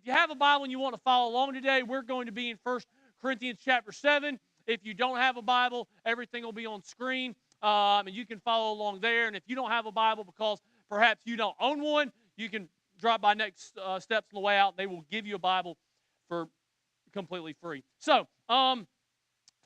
if you have a Bible and you want to follow along today, we're going to be in 1 Corinthians chapter 7. If you don't have a Bible, everything will be on screen, and you can follow along there. And if you don't have a Bible because perhaps you don't own one, you can drop by Next Steps on the way out. They will give you a Bible for completely free. So, a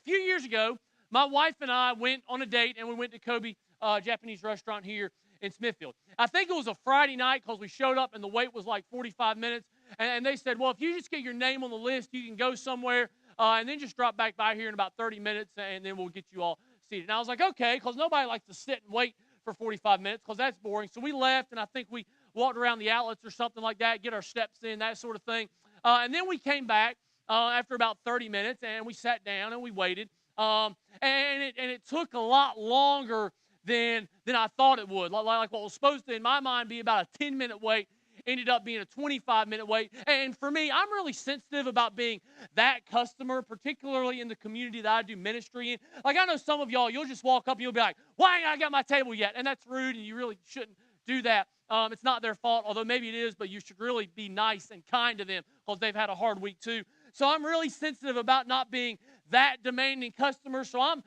few years ago, my wife and I went on a date, and we went to Kobe Japanese restaurant here in Smithfield. I think it was a Friday night because we showed up and the wait was like 45 minutes. And they said, well, if you just get your name on the list, you can go somewhere and then just drop back by here in about 30 minutes and then we'll get you all seated. And I was like, okay, because nobody likes to sit and wait for 45 minutes because that's boring. So we left, and I think we walked around the outlets or something like that, get our steps in, that sort of thing. And then we came back after about 30 minutes, and we sat down and we waited. And it took a lot longer than I thought it would. Like what was supposed to, in my mind, be about a 10-minute wait ended up being a 25-minute wait. And for me, I'm really sensitive about being that customer, particularly in the community that I do ministry in. Like, I know some of y'all, you'll just walk up and you'll be like, why ain't I got my table yet? And that's rude, and you really shouldn't do that. It's not their fault, although maybe it is, but you should really be nice and kind to them because they've had a hard week too. So I'm really sensitive about not being that demanding customer. So I'm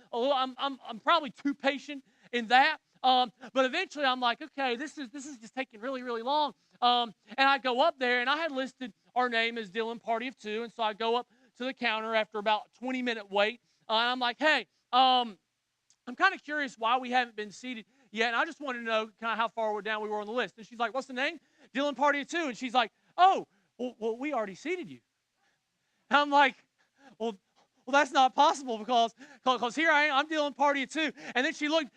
probably too patient in that. But eventually I'm like, okay, this is just taking really, really long. And I go up there, and I had listed our name as Dylan Party of Two. And so I go up to the counter after about a 20-minute wait. And I'm like, hey, I'm kind of curious why we haven't been seated yet. And I just wanted to know kind of how far down we were on the list. And she's like, what's the name? Dylan Party of Two. And she's like, oh, well, we already seated you. And I'm like, well, that's not possible because here I am, I'm Dylan Party of Two. And then she looked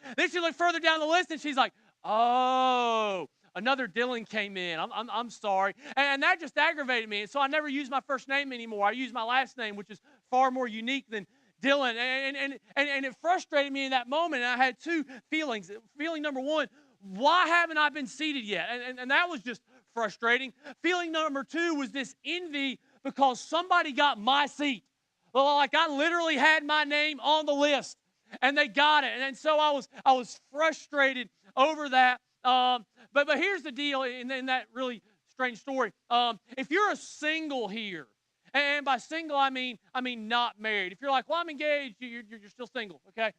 further down the list, and she's like, oh, another Dylan came in. I'm sorry. And that just aggravated me. And so I never use my first name anymore. I use my last name, which is far more unique than Dylan. And it frustrated me in that moment. And I had two feelings. Feeling number one, why haven't I been seated yet? And that was just frustrating. Feeling number two was this envy because somebody got my seat. Well, like I literally had my name on the list, and they got it. And so I was frustrated over that. But here's the deal in that really strange story. If you're a single here, and by single I mean not married. If you're like, well, I'm engaged, you're still single, okay?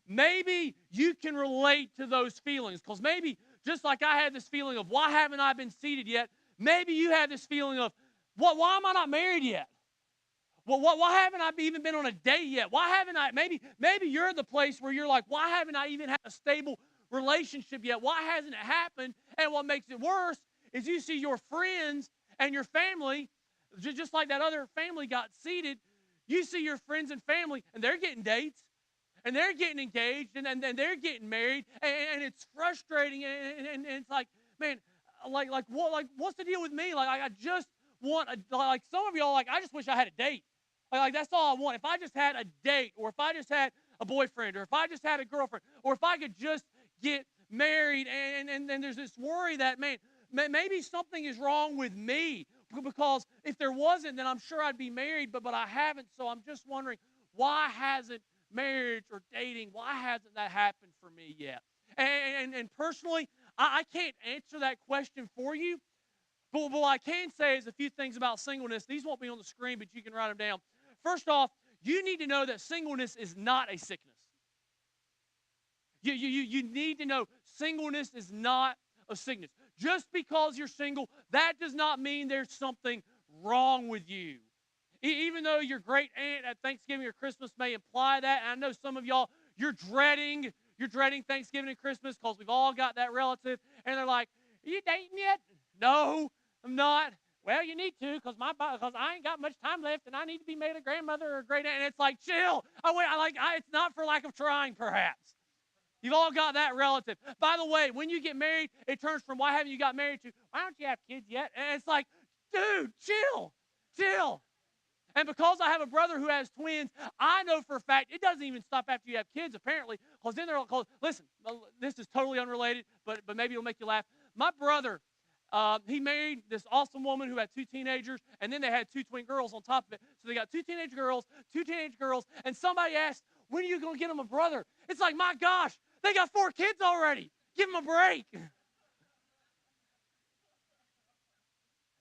Maybe you can relate to those feelings, because maybe just like I had this feeling of why haven't I been seated yet, maybe you have this feeling of why am I not married yet? Well, why haven't I even been on a date yet? Why haven't I? Maybe you're the place where you're like, why haven't I even had a stable relationship yet? Why hasn't it happened? And what makes it worse is you see your friends and your family, just like that other family got seated, you see your friends and family, and they're getting dates, and they're getting engaged, and they're getting married, and it's frustrating, and it's like, man, what's the deal with me? Like I just want like some of y'all, like, I just wish I had a date. Like that's all I want. If I just had a date, or if I just had a boyfriend, or if I just had a girlfriend, or if I could just get married, and then there's this worry that, man, maybe something is wrong with me, because if there wasn't, then I'm sure I'd be married, but I haven't. So I'm just wondering, why hasn't marriage or dating, why hasn't that happened for me yet? And personally, I can't answer that question for you. But what I can say is a few things about singleness. These won't be on the screen, but you can write them down. First off, you need to know that singleness is not a sickness. You need to know singleness is not a sickness. Just because you're single, that does not mean there's something wrong with you. Even though your great aunt at Thanksgiving or Christmas may imply that, and I know some of y'all, you're dreading Thanksgiving and Christmas because we've all got that relative, and they're like, are you dating yet? No, I'm not. Well, you need to, because I ain't got much time left, and I need to be made a grandmother or a great aunt. And it's like, chill. It's not for lack of trying, perhaps. You've all got that relative. By the way, when you get married, it turns from why haven't you got married to why don't you have kids yet? And it's like, dude, chill. And because I have a brother who has twins, I know for a fact it doesn't even stop after you have kids, apparently, because then they're all, listen, this is totally unrelated, but maybe it'll make you laugh. My brother, he married this awesome woman who had two teenagers, and then they had two twin girls on top of it. So they got two teenage girls, and somebody asked, when are you going to get them a brother? It's like, my gosh, they got 4 kids already. Give them a break.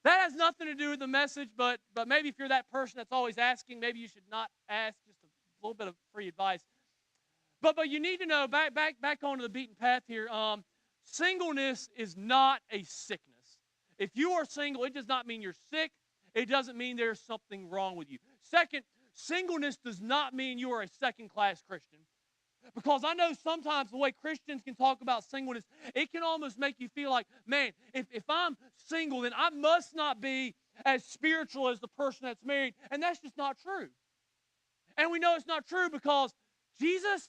That has nothing to do with the message, but maybe if you're that person that's always asking, maybe you should not ask, just a little bit of free advice. But you need to know, back onto the beaten path here, singleness is not a sickness. If you are single, it does not mean you're sick. It doesn't mean there's something wrong with you. Second, singleness does not mean you are a second-class Christian. Because I know sometimes the way Christians can talk about singleness, it can almost make you feel like, man, if I'm single, then I must not be as spiritual as the person that's married. And that's just not true. And we know it's not true because Jesus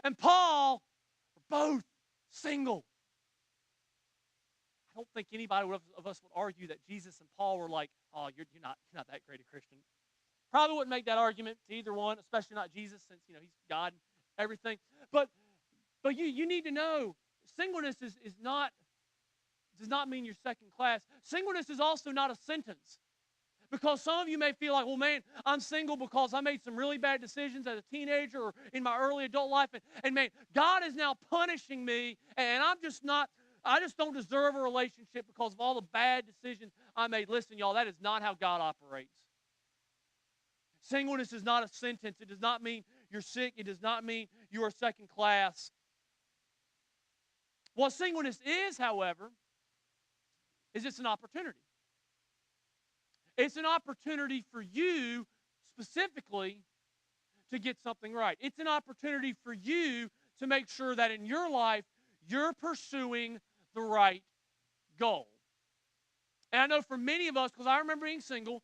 and Paul were both single. I don't think anybody of us would argue that Jesus and Paul were like, oh, you're not that great a Christian. Probably wouldn't make that argument to either one, especially not Jesus, since he's God and everything. But you need to know, singleness does not mean you're second class. Singleness is also not a sentence. Because some of you may feel like, well, man, I'm single because I made some really bad decisions as a teenager or in my early adult life. And man, God is now punishing me, and I just don't deserve a relationship because of all the bad decisions I made. Listen, y'all, that is not how God operates. Singleness is not a sentence. It does not mean you're sick. It does not mean you are second class. What singleness is, however, is it's an opportunity. It's an opportunity for you specifically to get something right. It's an opportunity for you to make sure that in your life you're pursuing the right goal. And I know for many of us, because I remember being single,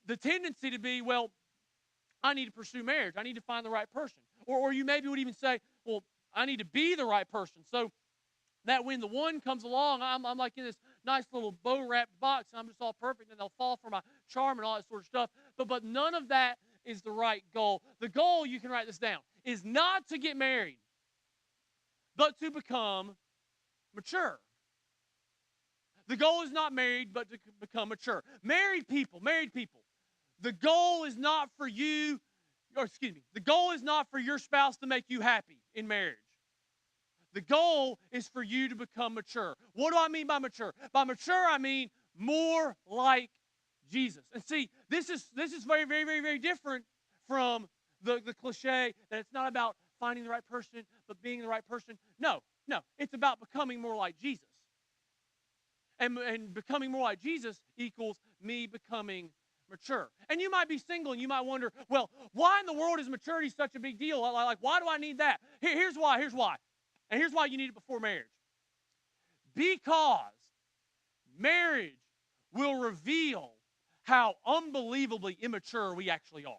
the tendency to be, well, I need to pursue marriage. I need to find the right person. Or you maybe would even say, well, I need to be the right person. So that when the one comes along, I'm like in this nice little bow-wrapped box, and I'm just all perfect, and they'll fall for my charm and all that sort of stuff. But none of that is the right goal. The goal, you can write this down, is not to get married, but to become mature. The goal is not married, but to become mature. Married people, the goal is not for you, the goal is not for your spouse to make you happy in marriage. The goal is for you to become mature. What do I mean by mature? By mature, I mean more like Jesus. And see, this is very, very, very, very different from the cliche that it's not about finding the right person, but being the right person. No, it's about becoming more like Jesus. And becoming more like Jesus equals me becoming mature. And you might be single and you might wonder, well, why in the world is maturity such a big deal? Like why do I need that? Here's why. And here's why you need it before marriage. Because marriage will reveal how unbelievably immature we actually are.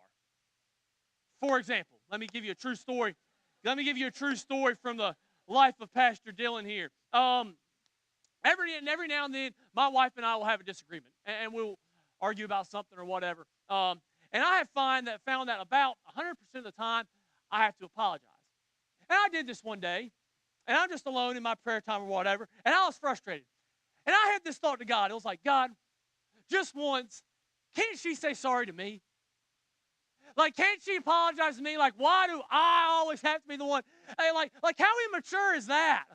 For example, let me give you a true story. Let me give you a true story from the life of Pastor Dylan here. Every now and then, my wife and I will have a disagreement, and we'll argue about something or whatever. And I have found that about 100% of the time, I have to apologize. And I did this one day, and I'm just alone in my prayer time or whatever, and I was frustrated. And I had this thought to God. It was like, God, just once, can't she say sorry to me? Like, can't she apologize to me? Like, why do I always have to be the one? Hey, like how immature is that?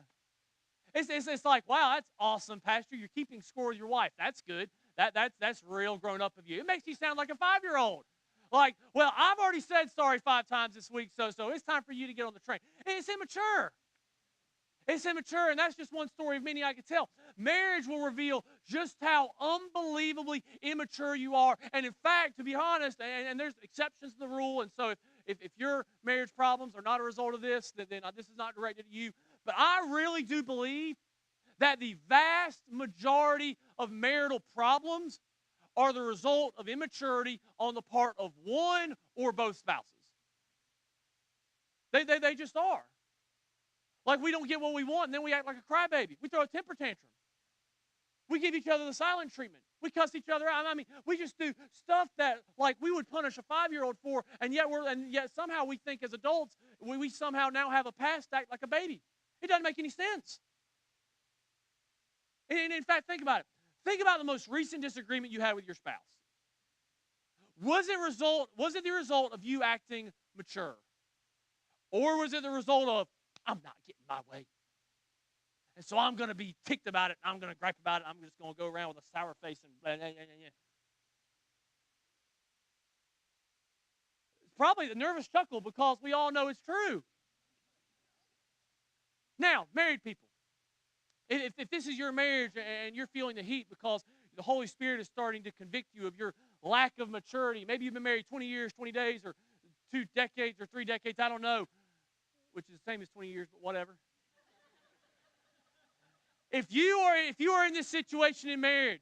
It's like, wow, that's awesome, Pastor. You're keeping score with your wife. That's good. That's real grown up of you. It makes you sound like a 5-year-old. Like, well, I've already said sorry 5 times this week, so it's time for you to get on the train. It's immature. It's immature, and that's just one story of many I could tell. Marriage will reveal just how unbelievably immature you are. And in fact, to be honest, and there's exceptions to the rule, and so if your marriage problems are not a result of this, then this is not directed at you. But I really do believe that the vast majority of marital problems are the result of immaturity on the part of one or both spouses. They just are. Like we don't get what we want, and then we act like a crybaby. We throw a temper tantrum. We give each other the silent treatment. We cuss each other out. I mean, we just do stuff that like we would punish a 5-year-old for, and yet somehow we think as adults we somehow now have a past act like a baby. It doesn't make any sense. And in fact, think about it. Think about the most recent disagreement you had with your spouse. Was it the result of you acting mature? Or was it the result of, I'm not getting my way? And so I'm going to be ticked about it. I'm going to gripe about it. I'm just going to go around with a sour face and blah, blah, blah, blah. It's probably the nervous chuckle because we all know it's true. Now, married people, if this is your marriage and you're feeling the heat because the Holy Spirit is starting to convict you of your lack of maturity, maybe you've been married 20 years, 20 days, or 2 decades, or 3 decades, I don't know, which is the same as 20 years, but whatever. If you are in this situation in marriage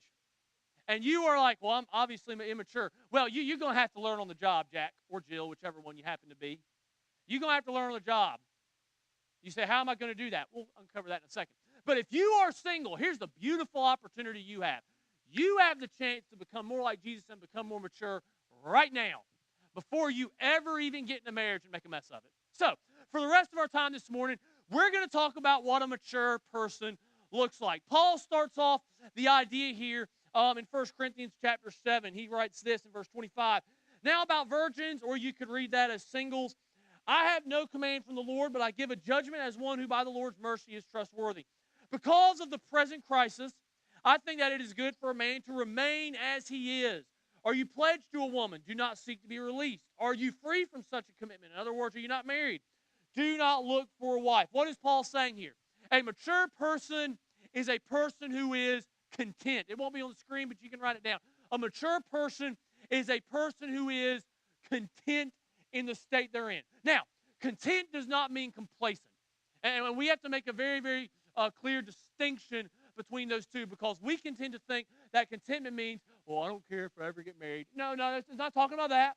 and you are like, well, I'm obviously immature, well, you're going to have to learn on the job, Jack or Jill, whichever one you happen to be. You're going to have to learn on the job. You say, how am I going to do that? We'll uncover that in a second. But if you are single, here's the beautiful opportunity you have. You have the chance to become more like Jesus and become more mature right now before you ever even get in a marriage and make a mess of it. So, for the rest of our time this morning, we're going to talk about what a mature person looks like. Paul starts off the idea here in 1 Corinthians chapter 7. He writes this in verse 25. Now about virgins, or you could read that as singles, I have no command from the Lord, but I give a judgment as one who by the Lord's mercy is trustworthy. Because of the present crisis, I think that it is good for a man to remain as he is. Are you pledged to a woman? Do not seek to be released. Are you free from such a commitment? In other words, are you not married? Do not look for a wife. What is Paul saying here? A mature person is a person who is content. It won't be on the screen, but you can write it down. A mature person is a person who is content in the state they're in. Now, content does not mean complacent. And we have to make a very, very clear distinction between those two, because we can tend to think that contentment means, well, I don't care if I ever get married. No, it's not talking about that.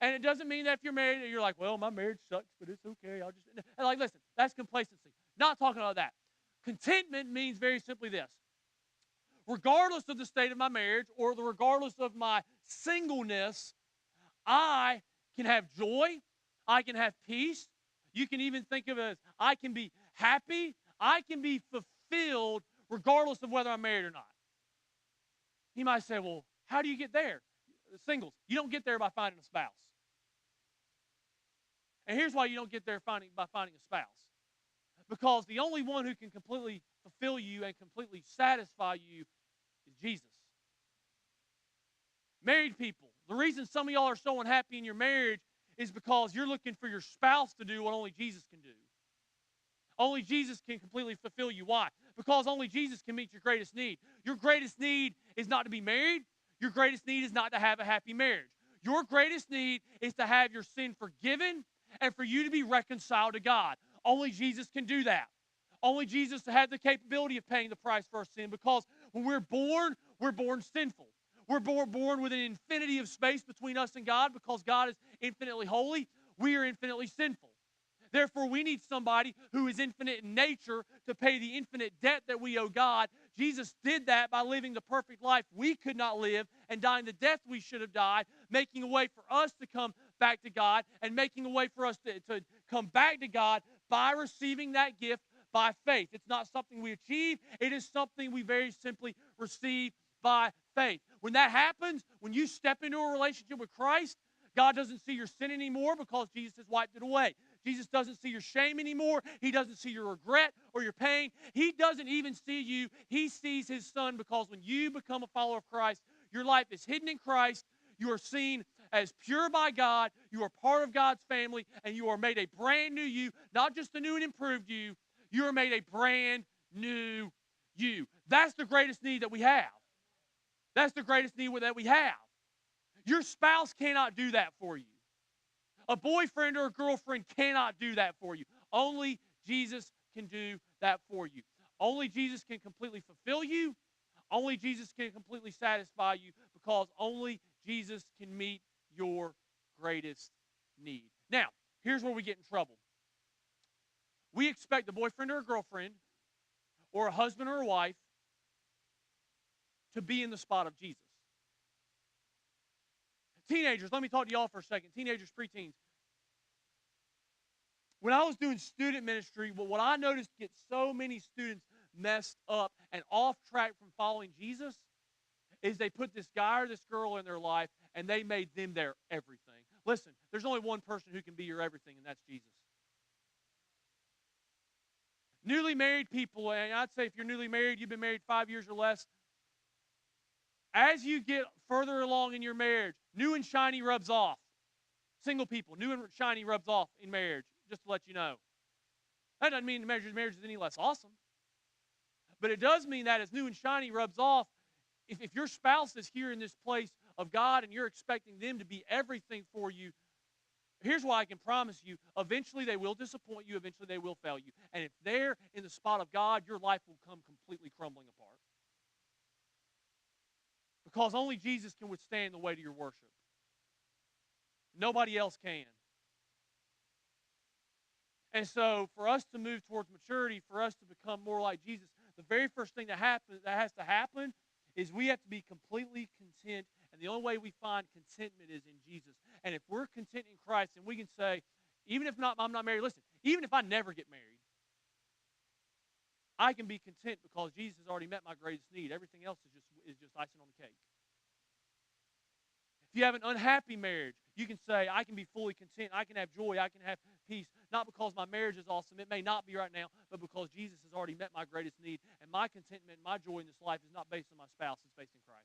And it doesn't mean that if you're married, you're like, well, my marriage sucks, but it's okay. Listen, that's complacency. Not talking about that. Contentment means very simply this. Regardless of the state of my marriage or regardless of my singleness, I can have joy. I can have peace. You can even think of it as I can be happy. I can be fulfilled regardless of whether I'm married or not. You might say, well, how do you get there? Singles, you don't get there by finding a spouse. And here's why you don't get there by finding a spouse. Because the only one who can completely fulfill you and completely satisfy you is Jesus. Married people, the reason some of y'all are so unhappy in your marriage is because you're looking for your spouse to do what only Jesus can do. Only Jesus can completely fulfill you. Why? Because only Jesus can meet your greatest need. Your greatest need is not to be married. Your greatest need is not to have a happy marriage. Your greatest need is to have your sin forgiven and for you to be reconciled to God. Only Jesus can do that. Only Jesus had the capability of paying the price for our sin, because when we're born sinful. We're born with an infinity of space between us and God, because God is infinitely holy. We are infinitely sinful. Therefore, we need somebody who is infinite in nature to pay the infinite debt that we owe God. Jesus did that by living the perfect life we could not live and dying the death we should have died, making a way for us to come back to God and making a way for us to come back to God by receiving that gift by faith. It's not something we achieve. It is something we very simply receive by faith. When that happens, when you step into a relationship with Christ, God doesn't see your sin anymore because Jesus has wiped it away. Jesus doesn't see your shame anymore. He doesn't see your regret or your pain. He doesn't even see you. He sees his Son, because when you become a follower of Christ, your life is hidden in Christ. You are seen as pure by God. You are part of God's family, and you are made a brand new you, not just a new and improved you. You are made a brand new you. That's the greatest need that we have. That's the greatest need that we have. Your spouse cannot do that for you. A boyfriend or a girlfriend cannot do that for you. Only Jesus can do that for you. Only Jesus can completely fulfill you. Only Jesus can completely satisfy you, because only Jesus can meet your greatest need. Now, here's where we get in trouble. We expect a boyfriend or a girlfriend or a husband or a wife to be in the spot of Jesus. Teenagers, let me talk to y'all for a second. Teenagers, preteens. When I was doing student ministry, what I noticed gets so many students messed up and off track from following Jesus is they put this guy or this girl in their life and they made them their everything. Listen, there's only one person who can be your everything, and that's Jesus. Newly married people, and I'd say if you're newly married, you've been married 5 years or less, as you get further along in your marriage, new and shiny rubs off. Single people, new and shiny rubs off in marriage, just to let you know. That doesn't mean the marriage is any less awesome. But it does mean that as new and shiny rubs off, if your spouse is here in this place of God and you're expecting them to be everything for you, here's what I can promise you. Eventually they will disappoint you. Eventually they will fail you. And if they're in the spot of God, your life will come completely crumbling apart. Because only Jesus can withstand the weight of your worship. Nobody else can. And so for us to move towards maturity, for us to become more like Jesus, the very first thing that has to happen is we have to be completely content. And the only way we find contentment is in Jesus. And if we're content in Christ, then we can say, even if I'm not married, listen, even if I never get married, I can be content because Jesus has already met my greatest need. Everything else is just icing on the cake. If you have an unhappy marriage, you can say, I can be fully content. I can have joy. I can have peace. Not because my marriage is awesome. It may not be right now, but because Jesus has already met my greatest need. And my contentment, my joy in this life is not based on my spouse. It's based in Christ.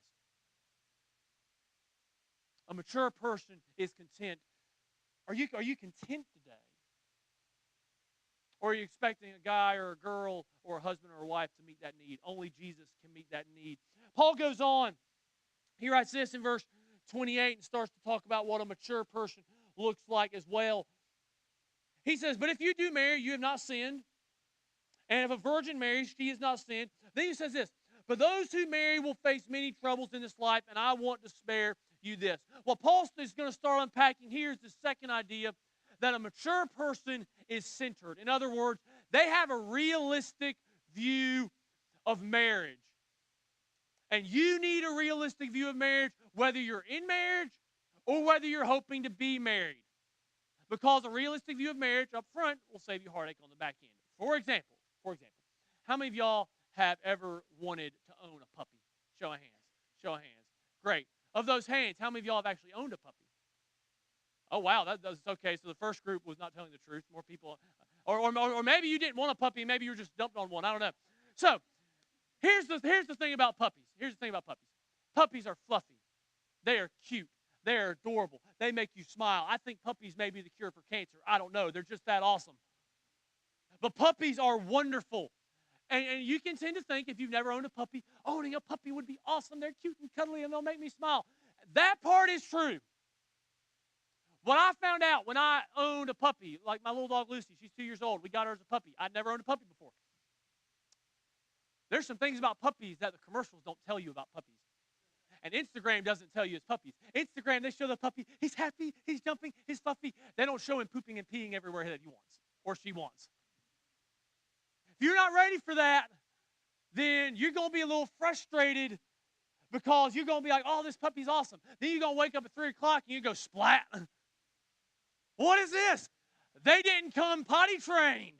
A mature person is content. Are you content today? Or are you expecting a guy or a girl or a husband or a wife to meet that need? Only Jesus can meet that need. Paul goes on. He writes this in verse 28 and starts to talk about what a mature person looks like as well. He says, but if you do marry, you have not sinned. And if a virgin marries, she has not sinned. Then he says this, but those who marry will face many troubles in this life, and I want to spare you this. What Paul is going to start unpacking here is the second idea, that a mature person is centered. In other words, they have a realistic view of marriage. And you need a realistic view of marriage, whether you're in marriage or whether you're hoping to be married. Because a realistic view of marriage up front will save you heartache on the back end. For example, how many of y'all have ever wanted to own a puppy? Show of hands. Show of hands. Great. Of those hands, how many of y'all have actually owned a puppy? Oh, wow, that's okay. So the first group was not telling the truth. More people, or maybe you didn't want a puppy, maybe you were just dumped on one. I don't know. So here's the thing about puppies. Puppies are fluffy. They are cute. They are adorable. They make you smile. I think puppies may be the cure for cancer. I don't know. They're just that awesome. But puppies are wonderful. And you can tend to think, if you've never owned a puppy, owning a puppy would be awesome. They're cute and cuddly and they'll make me smile. That part is true. What I found out when I owned a puppy, like my little dog Lucy, she's 2 years old. We got her as a puppy. I'd never owned a puppy before. There's some things about puppies that the commercials don't tell you about puppies. And Instagram doesn't tell you it's puppies. Instagram, they show the puppy. He's happy. He's jumping. He's fluffy. They don't show him pooping and peeing everywhere that he wants or she wants. If you're not ready for that, then you're going to be a little frustrated because you're going to be like, oh, this puppy's awesome. Then you're going to wake up at 3 o'clock and you go, splat. What is this? They didn't come potty trained.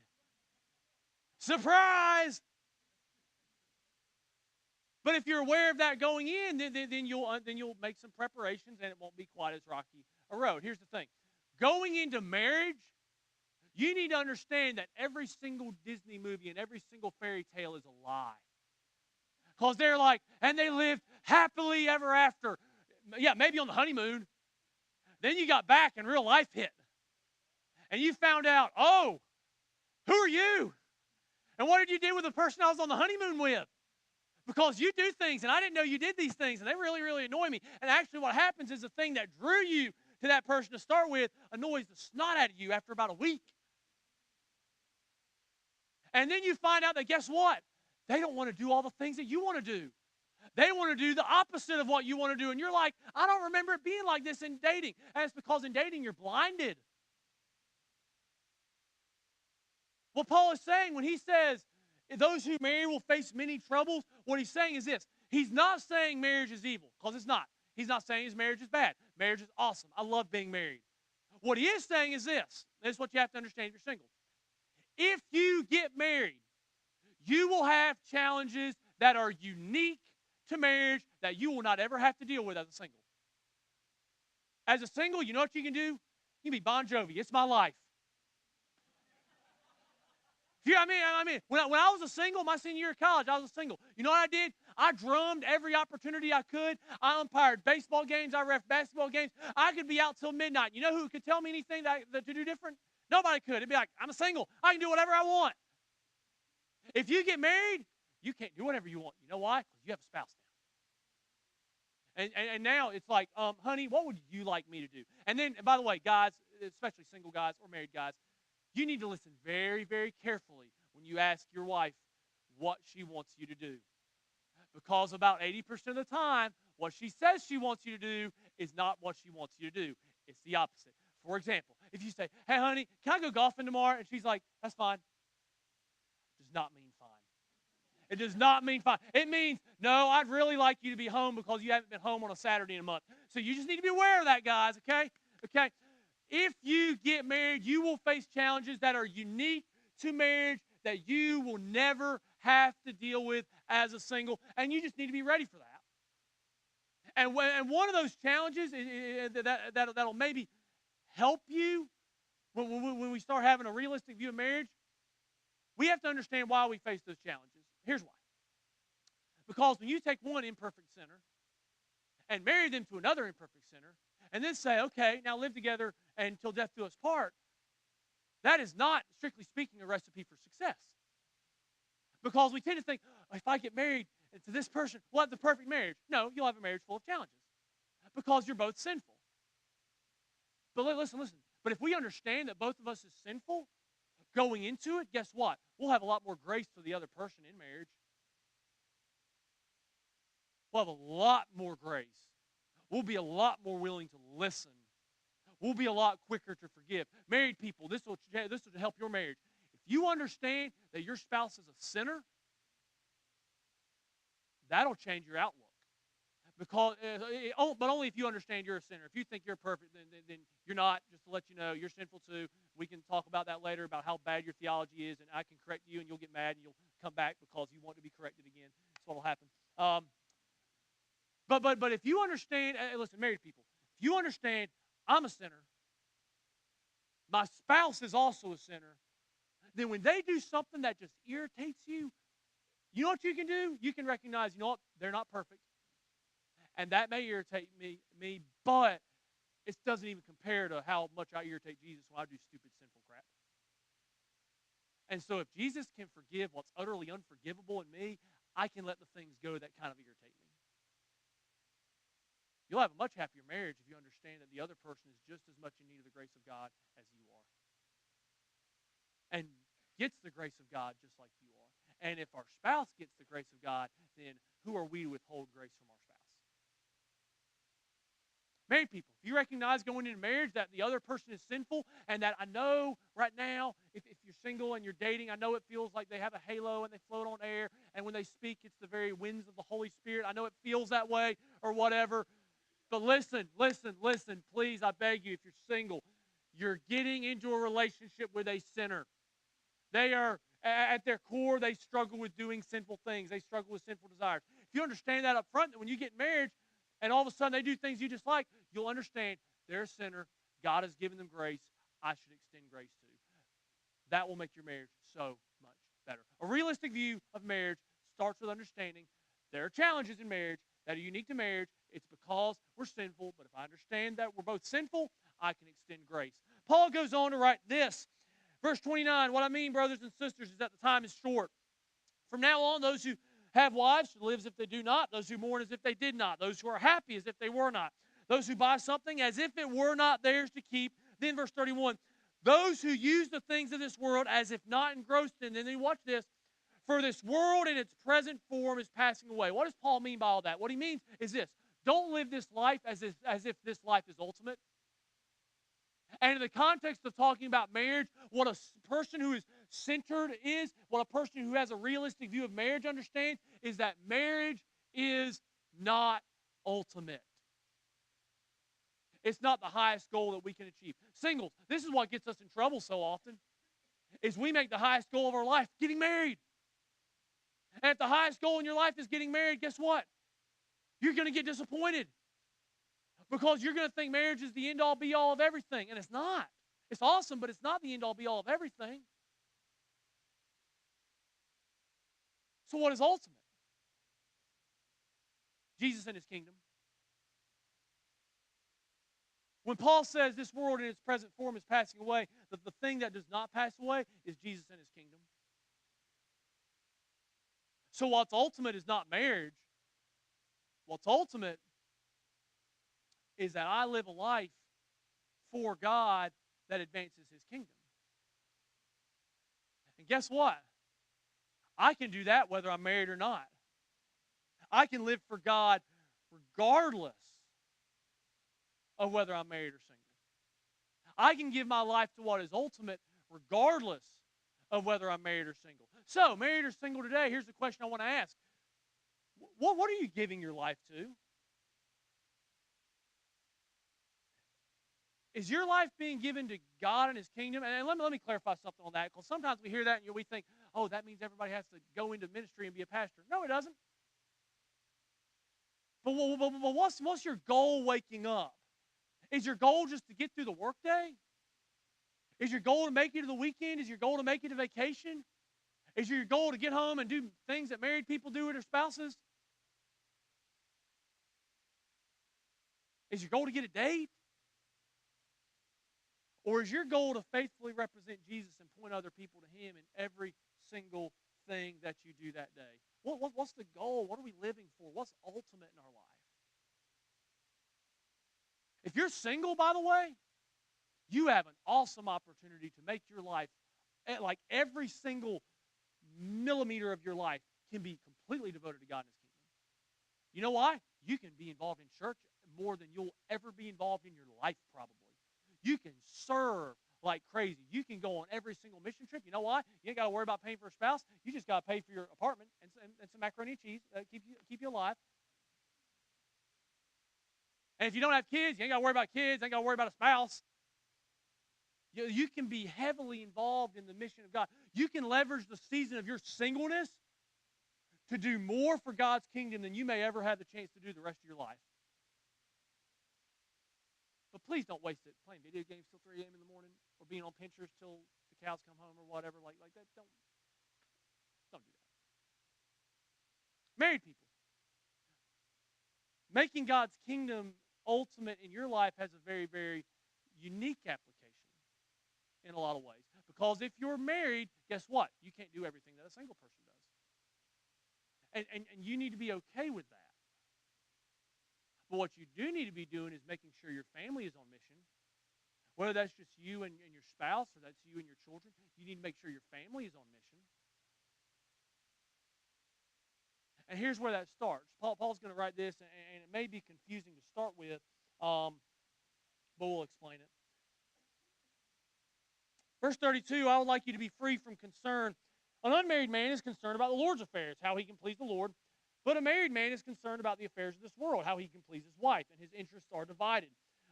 Surprise! But if you're aware of that going in, then you'll make some preparations and it won't be quite as rocky a road. Here's the thing. Going into marriage, you need to understand that every single Disney movie and every single fairy tale is a lie. Because they're like, and they lived happily ever after. Yeah, maybe on the honeymoon. Then you got back and real life hit. And you found out, oh, who are you? And what did you do with the person I was on the honeymoon with? Because you do things, and I didn't know you did these things, and they really, really annoy me. And actually what happens is the thing that drew you to that person to start with annoys the snot out of you after about a week. And then you find out that, guess what? They don't want to do all the things that you want to do. They want to do the opposite of what you want to do. And you're like, I don't remember it being like this in dating. And it's because in dating, you're blinded. What Paul is saying when he says, those who marry will face many troubles, what he's saying is this. He's not saying marriage is evil, because it's not. He's not saying his marriage is bad. Marriage is awesome. I love being married. What he is saying is this. This is what you have to understand if you're single. If you get married, you will have challenges that are unique to marriage that you will not ever have to deal with as a single. As a single, you know what you can do? You can be Bon Jovi. It's my life. When I was a single, my senior year of college, I was a single. You know what I did? I drummed every opportunity I could. I umpired baseball games. I ref basketball games. I could be out till midnight. You know who could tell me anything that to do different? Nobody could. It'd be like, I'm a single. I can do whatever I want. If you get married, you can't do whatever you want. You know why? Because you have a spouse now. And now it's like, honey, what would you like me to do? And then, by the way, guys, especially single guys or married guys, you need to listen very, very carefully when you ask your wife what she wants you to do. Because about 80% of the time, what she says she wants you to do is not what she wants you to do. It's the opposite. For example, if you say, hey, honey, can I go golfing tomorrow? And she's like, that's fine. It does not mean fine. It does not mean fine. It means, no, I'd really like you to be home because you haven't been home on a Saturday in a month. So you just need to be aware of that, guys, okay? Okay? If you get married, you will face challenges that are unique to marriage that you will never have to deal with as a single, and you just need to be ready for that. And one of those challenges that'll maybe help you when we start having a realistic view of marriage, we have to understand why we face those challenges. Here's why. Because when you take one imperfect sinner and marry them to another imperfect sinner, and then say, okay, now live together until death do us part, that is not, strictly speaking, a recipe for success. Because we tend to think, if I get married to this person, we'll have the perfect marriage. No, you'll have a marriage full of challenges. Because you're both sinful. But listen. But if we understand that both of us is sinful, going into it, guess what? We'll have a lot more grace for the other person in marriage. We'll have a lot more grace. We'll be a lot more willing to listen. We'll be a lot quicker to forgive. Married people, this will help your marriage. If you understand that your spouse is a sinner, that'll change your outlook. But only if you understand you're a sinner. If you think you're perfect, then you're not. Just to let you know, you're sinful too. We can talk about that later, about how bad your theology is, and I can correct you, and you'll get mad, and you'll come back because you want to be corrected again. That's what will happen. But if you understand, listen, married people, if you understand I'm a sinner, my spouse is also a sinner, then when they do something that just irritates you, you know what you can do? You can recognize, you know what, they're not perfect. And that may irritate me, but it doesn't even compare to how much I irritate Jesus when I do stupid, sinful crap. And so if Jesus can forgive what's utterly unforgivable in me, I can let the things go that kind of irritate me. You'll have a much happier marriage if you understand that the other person is just as much in need of the grace of God as you are. And gets the grace of God just like you are. And if our spouse gets the grace of God, then who are we to withhold grace from our spouse? Married people, if you recognize going into marriage that the other person is sinful, and that I know right now, if you're single and you're dating, I know it feels like they have a halo and they float on air, and when they speak, it's the very winds of the Holy Spirit. I know it feels that way or whatever. But listen, please, I beg you, if you're single, you're getting into a relationship with a sinner. They are, at their core, they struggle with doing sinful things. They struggle with sinful desires. If you understand that up front, that when you get married, and all of a sudden they do things you dislike, you'll understand they're a sinner. God has given them grace. I should extend grace to. That will make your marriage so much better. A realistic view of marriage starts with understanding there are challenges in marriage that are unique to marriage. It's because we're sinful, but if I understand that we're both sinful, I can extend grace. Paul goes on to write this. Verse 29, what I mean, brothers and sisters, is that the time is short. From now on, those who have wives should live as if they do not. Those who mourn as if they did not. Those who are happy as if they were not. Those who buy something as if it were not theirs to keep. Then verse 31, those who use the things of this world as if not engrossed in them. Then watch this. For this world in its present form is passing away. What does Paul mean by all that? What he means is this. Don't live this life as if this life is ultimate. And in the context of talking about marriage, what a person who is centered is, what a person who has a realistic view of marriage understands, is that marriage is not ultimate. It's not the highest goal that we can achieve. Singles, this is what gets us in trouble so often, is we make the highest goal of our life getting married. And if the highest goal in your life is getting married, guess what? You're going to get disappointed. Because you're going to think marriage is the end-all, be-all of everything. And it's not. It's awesome, but it's not the end-all, be-all of everything. So what is ultimate? Jesus and his kingdom. When Paul says this world in its present form is passing away, the thing that does not pass away is Jesus and his kingdom. So what's ultimate is not marriage. What's ultimate is that I live a life for God that advances his kingdom. And guess what? I can do that whether I'm married or not. I can live for God regardless of whether I'm married or single. I can give my life to what is ultimate regardless of whether I'm married or single. So, married or single today, here's the question I want to ask. What are you giving your life to? Is your life being given to God and his kingdom? And let me clarify something on that, because sometimes we hear that and we think, oh, that means everybody has to go into ministry and be a pastor. No, it doesn't. But what's your goal waking up? Is your goal just to get through the workday? Is your goal to make it to the weekend? Is your goal to make it to vacation? Is your goal to get home and do things that married people do with their spouses? Is your goal to get a date? Or is your goal to faithfully represent Jesus and point other people to him in every single thing that you do that day? What's the goal? What are we living for? What's ultimate in our life? If you're single, by the way, you have an awesome opportunity to make your life, like every single millimeter of your life, can be completely devoted to God and his kingdom. You know why? You can be involved in church more than you'll ever be involved in your life, probably. You can serve like crazy. You can go on every single mission trip. You know why? You ain't got to worry about paying for a spouse. You just got to pay for your apartment and some macaroni and cheese, keep you alive. And if you don't have kids, you ain't got to worry about kids. Ain't got to worry about a spouse. You can be heavily involved in the mission of God. You can leverage the season of your singleness to do more for God's kingdom than you may ever have the chance to do the rest of your life. But please don't waste it playing video games till 3 a.m. in the morning or being on Pinterest till the cows come home or whatever like that. Don't do that. Married people. Making God's kingdom ultimate in your life has a very, very unique application in a lot of ways. Because if you're married, guess what? You can't do everything that a single person does. And you need to be okay with that. But what you do need to be doing is making sure your family is on mission. Whether that's just you and your spouse or that's you and your children, you need to make sure your family is on mission. And here's where that starts. Paul's going to write this, and it may be confusing to start with, but we'll explain it. Verse 32, I would like you to be free from concern. An unmarried man is concerned about the Lord's affairs, how he can please the Lord. But a married man is concerned about the affairs of this world, how he can please his wife, and his interests are divided.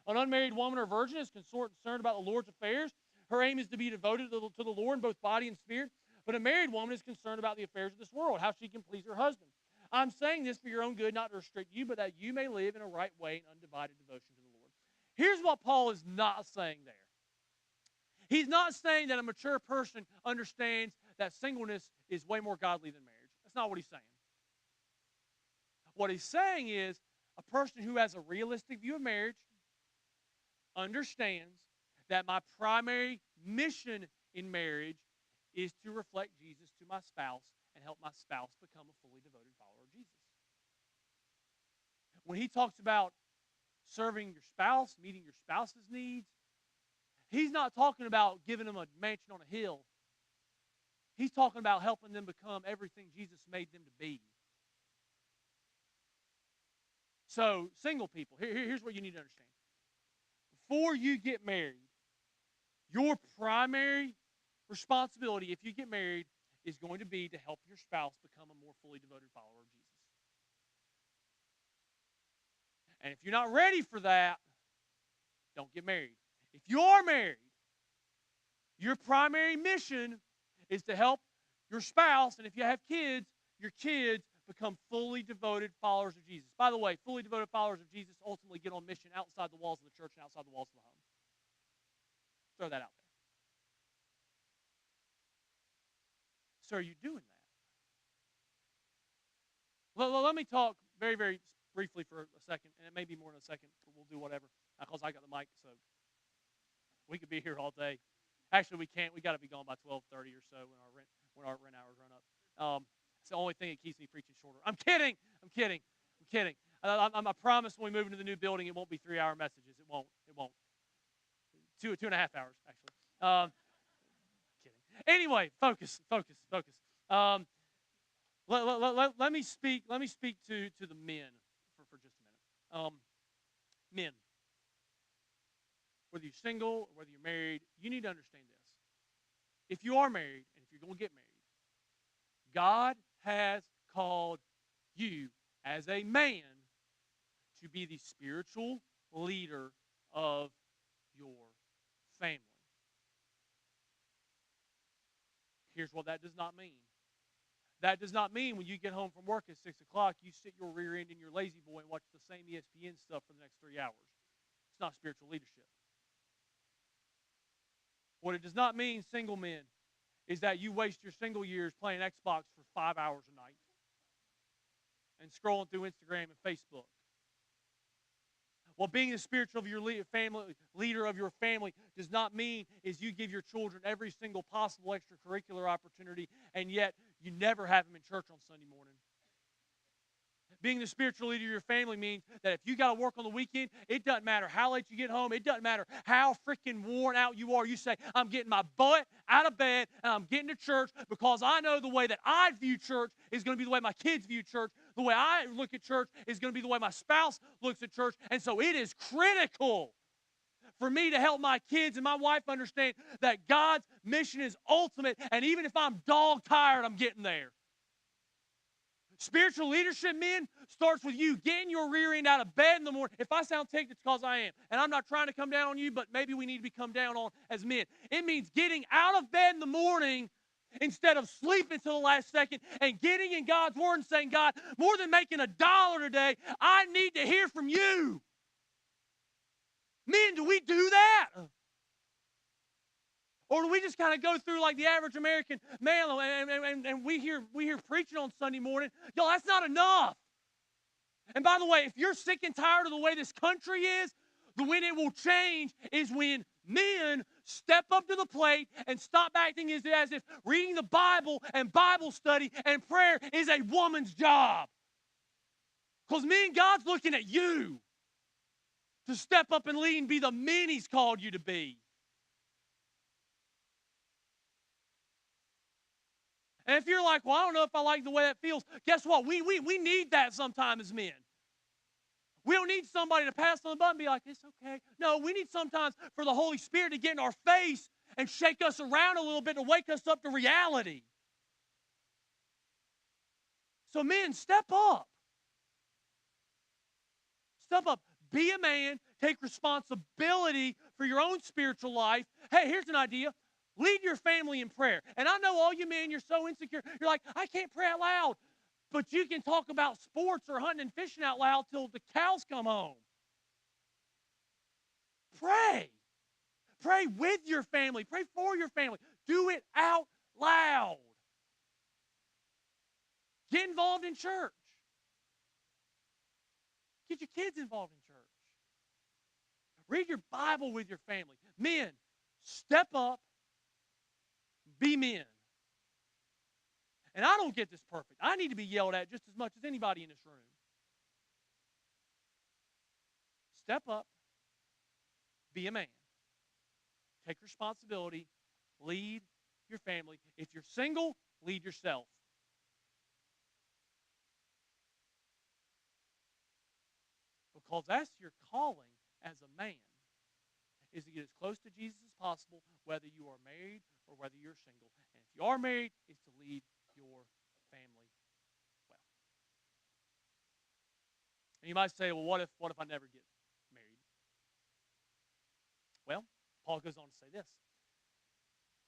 An unmarried woman or virgin is concerned about the Lord's affairs. Her aim is to be devoted to the Lord in both body and spirit. But a married woman is concerned about the affairs of this world, how she can please her husband. I'm saying this for your own good, not to restrict you, but that you may live in a right way in undivided devotion to the Lord. Here's what Paul is not saying there. He's not saying that a mature person understands that singleness is way more godly than marriage. That's not what he's saying. What he's saying is a person who has a realistic view of marriage understands that my primary mission in marriage is to reflect Jesus to my spouse and help my spouse become a fully devoted follower of Jesus. When he talks about serving your spouse, meeting your spouse's needs, he's not talking about giving them a mansion on a hill. He's talking about helping them become everything Jesus made them to be. So, single people, here's what you need to understand. Before you get married, your primary responsibility, if you get married, is going to be to help your spouse become a more fully devoted follower of Jesus. And if you're not ready for that, don't get married. If you are married, your primary mission is to help your spouse, and if you have kids, your kids become fully devoted followers of Jesus. By the way, fully devoted followers of Jesus ultimately get on mission outside the walls of the church and outside the walls of the home. Throw that out there. So are you doing that? Let me talk very, very briefly for a second, and it may be more than a second, but we'll do whatever, because I got the mic, so we could be here all day. Actually, we can't. We got to be gone by 12:30 or so when our rent hours run up. It's the only thing that keeps me preaching shorter. I'm kidding. I'm kidding. I'm kidding. I promise when we move into the new building, it won't be 3-hour messages. It won't. It won't. 2.5 hours actually. Kidding. Anyway, focus. Let me speak. Let me speak to the men for just a minute. Men, whether you're single or whether you're married, you need to understand this. If you are married and if you're going to get married, God has called you as a man to be the spiritual leader of your family. Here's what that does not mean. That does not mean when you get home from work at 6 o'clock, you sit your rear end in your lazy boy and watch the same ESPN stuff for the next 3 hours. It's not spiritual leadership. What it does not mean, single men, is that you waste your single years playing Xbox for 5 hours a night and scrolling through Instagram and Facebook. Well, being the spiritual of your leader of your family does not mean is you give your children every single possible extracurricular opportunity, and yet you never have them in church on Sunday morning. Being the spiritual leader of your family means that if you got to work on the weekend, it doesn't matter how late you get home. It doesn't matter how freaking worn out you are. You say, I'm getting my butt out of bed and I'm getting to church because I know the way that I view church is going to be the way my kids view church. The way I look at church is going to be the way my spouse looks at church. And so it is critical for me to help my kids and my wife understand that God's mission is ultimate. And even if I'm dog tired, I'm getting there. Spiritual leadership, men, starts with you getting your rear end out of bed in the morning. If I sound ticked, it's because I am. And I'm not trying to come down on you, but maybe we need to be come down on as men. It means getting out of bed in the morning instead of sleeping till the last second and getting in God's word and saying, God, more than making $1 today, I need to hear from you. Men, do we do that? Or do we just kind of go through like the average American male and we hear preaching on Sunday morning? Yo, that's not enough. And by the way, if you're sick and tired of the way this country is, the when it will change is when men step up to the plate and stop acting as if reading the Bible and Bible study and prayer is a woman's job. Because men, God's looking at you to step up and lead and be the men He's called you to be. And if you're like, well, I don't know if I like the way that feels, guess what? We need that sometimes as men. We don't need somebody to pass on the button and be like, it's okay. No, we need sometimes for the Holy Spirit to get in our face and shake us around a little bit to wake us up to reality. So men, step up. Step up. Be a man. Take responsibility for your own spiritual life. Hey, here's an idea. Lead your family in prayer. And I know all you men, you're so insecure. You're like, I can't pray out loud. But you can talk about sports or hunting and fishing out loud till the cows come home. Pray. Pray with your family. Pray for your family. Do it out loud. Get involved in church. Get your kids involved in church. Read your Bible with your family. Men, step up. Be men. And I don't get this perfect. I need to be yelled at just as much as anybody in this room. Step up. Be a man. Take responsibility. Lead your family. If you're single, lead yourself. Because that's your calling as a man, is to get as close to Jesus as possible, whether you are married or whether you're single. And if you are married, it's to lead your family well. And you might say, well, what if I never get married? Well, Paul goes on to say this.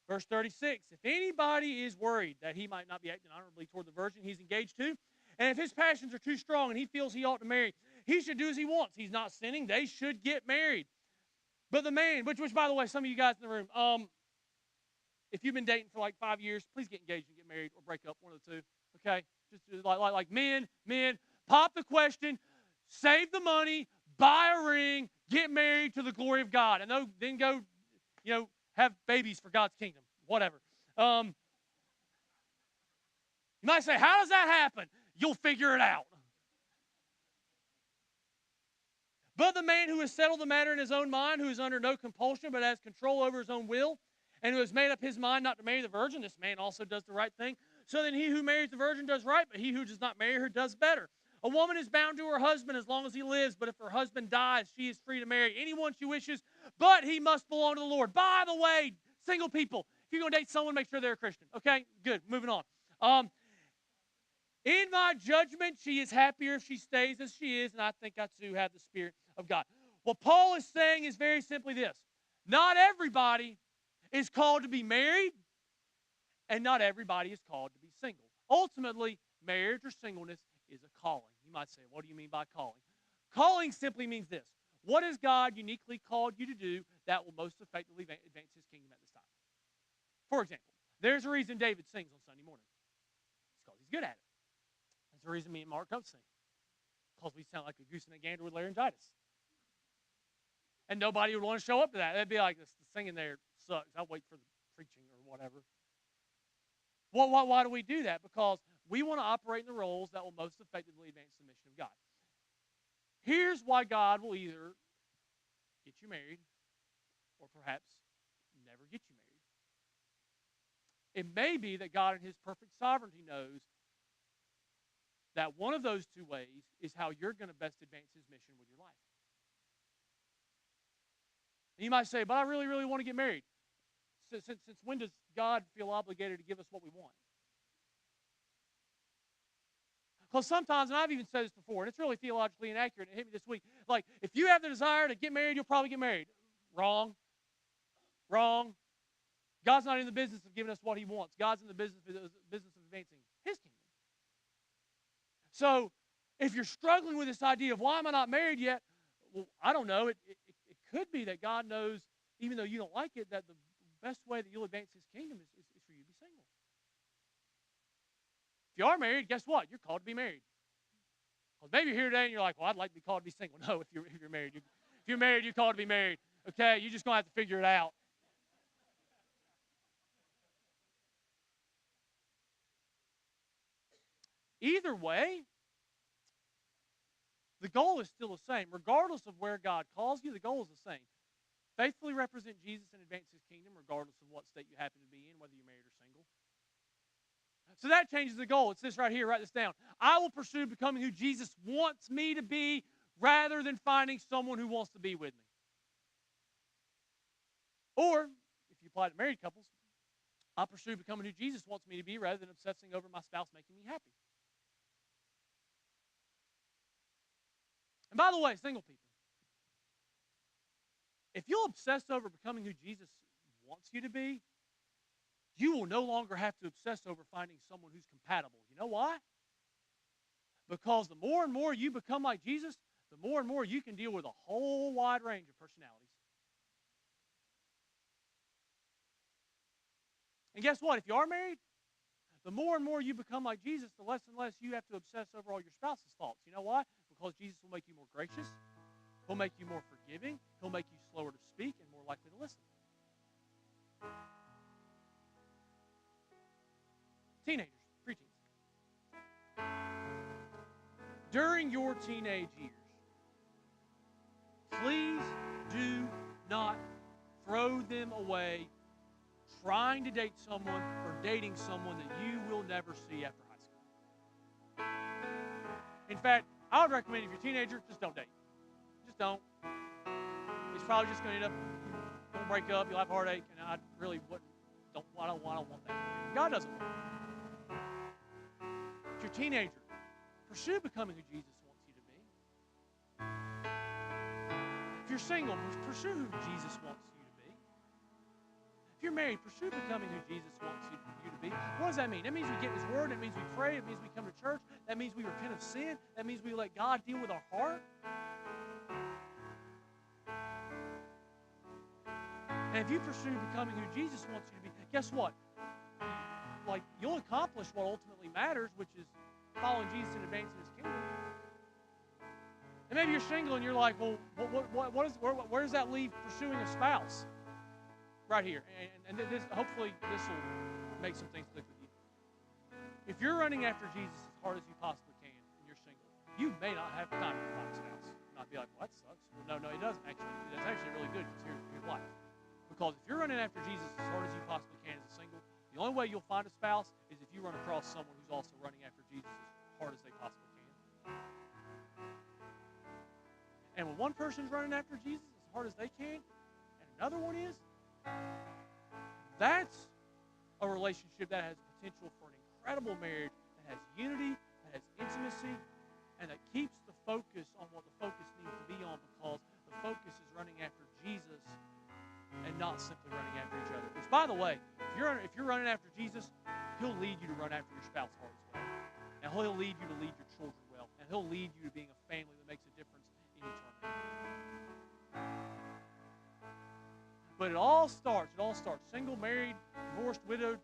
Verse 36, if anybody is worried that he might not be acting honorably toward the virgin he's engaged to, and if his passions are too strong and he feels he ought to marry, he should do as he wants. He's not sinning. They should get married. But the man, which by the way, some of you guys in the room, if you've been dating for like 5 years, please get engaged and get married or break up, one of the two, okay? just like men, pop the question, save the money, buy a ring, get married to the glory of God, and then go, have babies for God's kingdom, whatever. You might say, how does that happen? You'll figure it out. But the man who has settled the matter in his own mind, who is under no compulsion, but has control over his own will, and who has made up his mind not to marry the virgin, this man also does the right thing. So then he who marries the virgin does right, but he who does not marry her does better. A woman is bound to her husband as long as he lives, but if her husband dies, she is free to marry anyone she wishes, but he must belong to the Lord. By the way, single people, if you're going to date someone, make sure they're a Christian. Okay, good, moving on. In my judgment, she is happier if she stays as she is, and I think I too have the Spirit of God. What Paul is saying is very simply this. Not everybody is called to be married, and not everybody is called to be single. Ultimately, marriage or singleness is a calling. You might say, what do you mean by calling? Calling simply means this. What has God uniquely called you to do that will most effectively advance his kingdom at this time? For example, there's a reason David sings on Sunday morning. It's because he's good at it. That's the reason me and Mark don't sing. Because we sound like a goose and a gander with laryngitis. And nobody would want to show up to that. They'd be like, the singing there sucks. I'll wait for the preaching or whatever. Well, why do we do that? Because we want to operate in the roles that will most effectively advance the mission of God. Here's why God will either get you married or perhaps never get you married. It may be that God in his perfect sovereignty knows that one of those two ways is how you're going to best advance his mission with your life. And you might say, but I really, really want to get married. Since when does God feel obligated to give us what we want? Because sometimes, and I've even said this before, and it's really theologically inaccurate, and it hit me this week, like, if you have the desire to get married, you'll probably get married. Wrong. God's not in the business of giving us what he wants. God's in the business of advancing his kingdom. So, if you're struggling with this idea of why am I not married yet, well, I don't know. It could be that God knows, even though you don't like it, that the best way that you'll advance his kingdom is for you to be single. If you are married, guess what? You're called to be married. Because maybe you're here today and you're like, well, I'd like to be called to be single. No, if you're married. If you're married, you're called to be married. Okay? You're just going to have to figure it out. Either way, the goal is still the same. Regardless of where God calls you, the goal is the same. Faithfully represent Jesus and advance his kingdom, regardless of what state you happen to be in, whether you're married or single. So that changes the goal. It's this right here. Write this down. I will pursue becoming who Jesus wants me to be rather than finding someone who wants to be with me. Or, if you apply to married couples, I'll pursue becoming who Jesus wants me to be rather than obsessing over my spouse making me happy. And by the way, single people, if you'll obsess over becoming who Jesus wants you to be, you will no longer have to obsess over finding someone who's compatible. You know why? Because the more and more you become like Jesus, the more and more you can deal with a whole wide range of personalities. And guess what? If you are married, the more and more you become like Jesus, the less and less you have to obsess over all your spouse's faults. You know why? Because Jesus will make you more gracious. He'll make you more forgiving. He'll make you slower to speak and more likely to listen. Teenagers, preteens. During your teenage years, please do not throw them away trying to date someone or dating someone that you will never see after high school. In fact, I would recommend if you're a teenager, just don't date. Just don't. It's probably just going to end up, you'll break up, you'll have a heartache, and I really don't want that. God doesn't want it. If you're a teenager, pursue becoming who Jesus wants you to be. If you're single, pursue who Jesus wants you to be. If you're married, pursue becoming who Jesus wants you to be. What does that mean? That means we get in his word. That means we pray. It means we come to church. That means we repent of sin. That means we let God deal with our heart. And if you pursue becoming who Jesus wants you to be, guess what? Like, you'll accomplish what ultimately matters, which is following Jesus and advancing His kingdom. And maybe you're single and you're like, well, where does that leave pursuing a spouse? Right here. And hopefully this will make some things click with you. If you're running after Jesus as hard as you possibly can and you're single, you may not have time to find a spouse. You might be like, well, that sucks. Well, no, it doesn't actually. It's actually really good because here's why. Because if you're running after Jesus as hard as you possibly can as a single, the only way you'll find a spouse is if you run across someone who's also running after Jesus as hard as they possibly can. And when one person's running after Jesus as hard as they can, and another one is, that's a relationship that has potential for an incredible marriage, that has unity, that has intimacy, and that keeps the focus on what the focus needs to be on, because the focus is running after Jesus and not simply running after each other. Which, by the way, if you're running after Jesus, He'll lead you to run after your spouse hard as well. And He'll lead you to lead your children well. And He'll lead you to being a family that makes a difference in eternity. But it all starts single, married, divorced, widowed.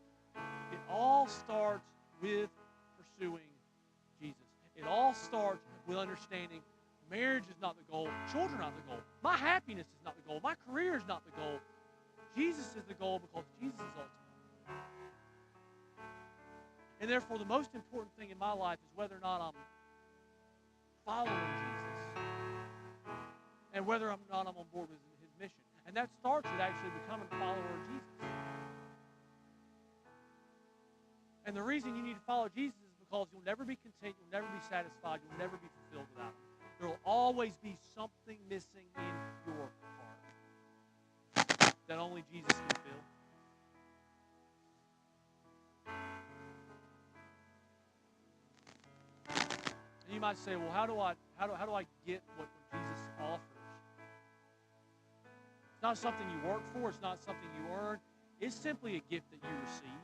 It all starts with pursuing Jesus. It all starts with understanding marriage is not the goal. Children are not the goal. My happiness is not the goal. My career is not the goal. Jesus is the goal because Jesus is ultimate. And therefore, the most important thing in my life is whether or not I'm following Jesus and whether or not I'm on board with His mission. And that starts with actually becoming a follower of Jesus. And the reason you need to follow Jesus is because you'll never be content, you'll never be satisfied, you'll never be fulfilled without Him. There will always be something missing in your heart that only Jesus can fill. And you might say, well, how do I get what Jesus offers? It's not something you work for. It's not something you earn. It's simply a gift that you receive.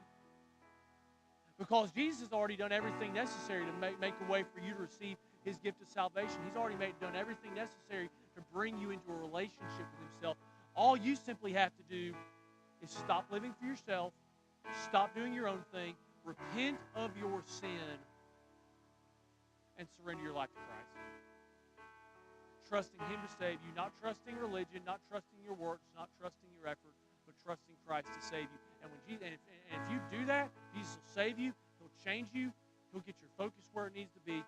Because Jesus has already done everything necessary to make a way for you to receive His gift of salvation. He's already done everything necessary to bring you into a relationship with Himself. All you simply have to do is stop living for yourself, stop doing your own thing, repent of your sin, and surrender your life to Christ. Trusting Him to save you, not trusting religion, not trusting your works, not trusting your effort, but trusting Christ to save you. And if you do that, Jesus will save you, He'll change you, He'll get your focus where it needs to be,